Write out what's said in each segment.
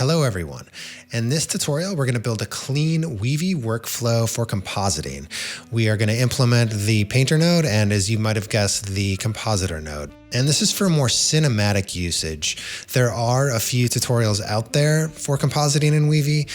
Hello everyone. In this tutorial, we're going to build a clean Weavy workflow for compositing. We are going to implement the Painter node and, as you might have guessed, the Compositor node. And this is for more cinematic usage. There are a few tutorials out there for compositing in Weavy,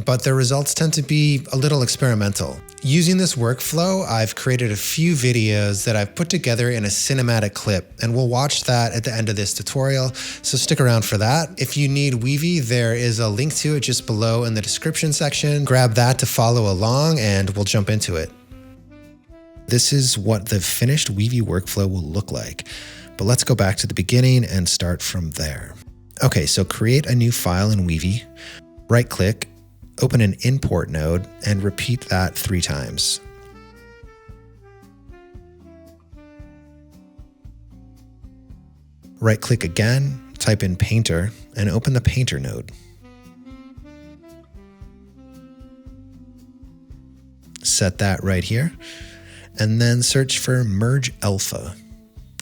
but their results tend to be a little experimental. Using this workflow, I've created a few videos that I've put together in a cinematic clip, and we'll watch that at the end of this tutorial, so stick around for that. If you need Weavy, there is a link to it just below in the description section. Grab that to follow along, and we'll jump into it. This is what the finished Weavy workflow will look like. But let's go back to the beginning and start from there. Okay, so create a new file in Weavy, right-click, open an import node, and repeat that 3 times. Right-click again, type in Painter, and open the Painter node. Set that right here, and then search for Merge Alpha.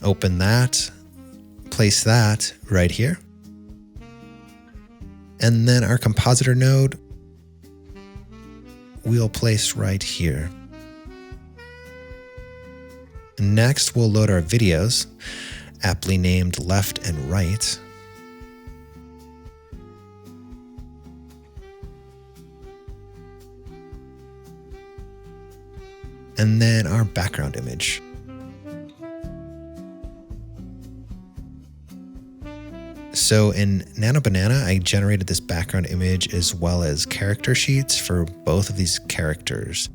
Open that, place that right here. And then our Compositor node, we'll place right here. Next, we'll load our videos, aptly named left and right. And then our background image. So in Nano Banana, I generated this background image as well as character sheets for both of these characters.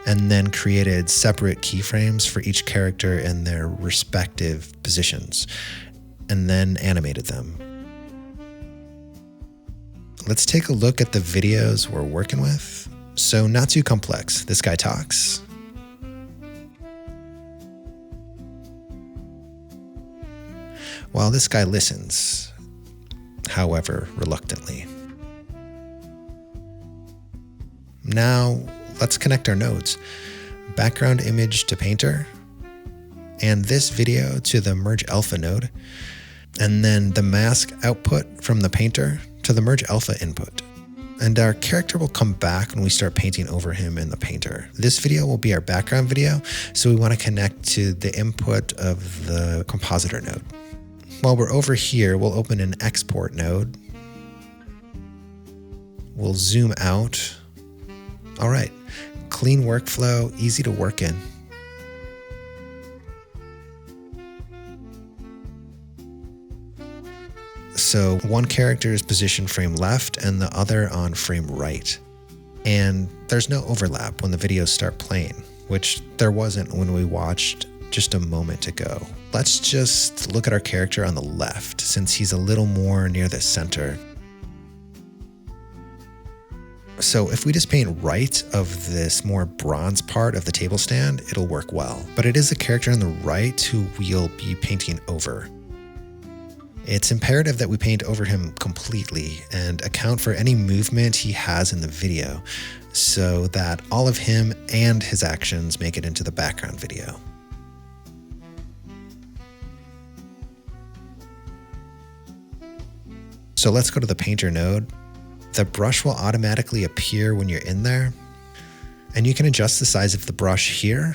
And then created separate keyframes for each character in their respective positions, and then animated them. Let's take a look at the videos we're working with. So not too complex. This guy talks. While this guy listens, however reluctantly. Now, let's connect our nodes. Background image to Painter, and this video to the Merge Alpha node, and then the mask output from the Painter to the Merge Alpha input. And our character will come back when we start painting over him in the Painter. This video will be our background video, so we want to connect to the input of the Compositor node. While we're over here, we'll open an export node. We'll zoom out. All right, clean workflow, easy to work in. So one character is positioned frame left and the other on frame right. And there's no overlap when the videos start playing, which there wasn't when we watched just a moment ago. Let's just look at our character on the left, since he's a little more near the center. So if we just paint right of this more bronze part of the table stand, it'll work well. But it is the character on the right who we'll be painting over. It's imperative that we paint over him completely and account for any movement he has in the video, so that all of him and his actions make it into the background video. So let's go to the Painter node. The brush will automatically appear when you're in there, and you can adjust the size of the brush here.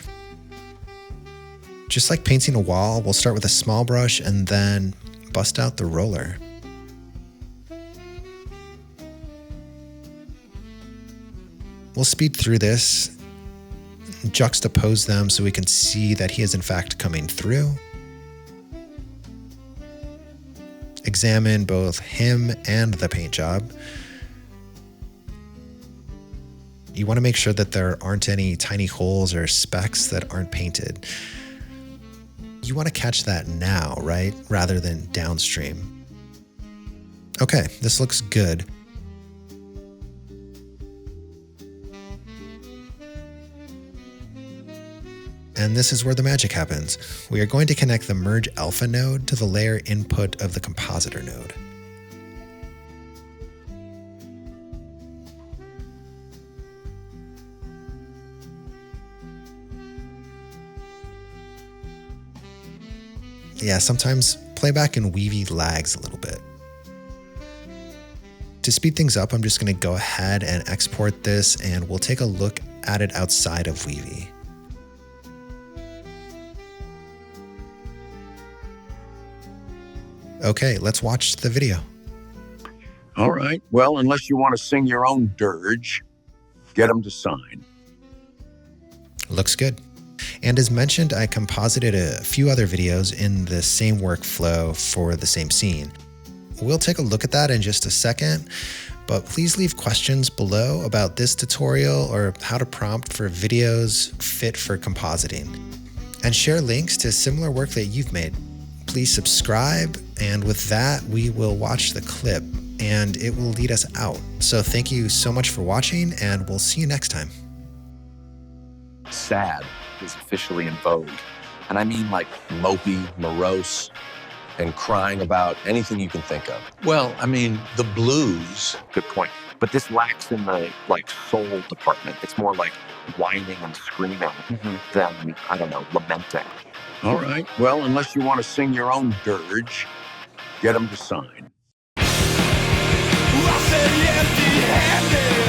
Just like painting a wall, we'll start with a small brush and then bust out the roller. We'll speed through this, juxtapose them so we can see that he is in fact coming through. Examine both him and the paint job. You want to make sure that there aren't any tiny holes or specks that aren't painted. You want to catch that now, right? Rather than downstream. Okay, this looks good. And this is where the magic happens. We are going to connect the Merge Alpha node to the layer input of the Compositor node. Yeah, sometimes playback in Weavy lags a little bit. To speed things up, I'm just going to go ahead and export this, and we'll take a look at it outside of Weavy. Okay, let's watch the video. All right. Well, unless you want to sing your own dirge, get them to sign. Looks good. And as mentioned, I composited a few other videos in the same workflow for the same scene. We'll take a look at that in just a second, but please leave questions below about this tutorial or how to prompt for videos fit for compositing. And share links to similar work that you've made. Please subscribe, and with that, we will watch the clip, and it will lead us out. So thank you so much for watching, and we'll see you next time. Sad is officially in vogue. And I mean like mopey, morose, and crying about anything you can think of. Well, I mean, the blues. Good point. But this lacks in the soul department. It's more like whining and screaming than, I don't know, lamenting. All right. Well, unless you want to sing your own dirge, get them to sign. I said empty-handed.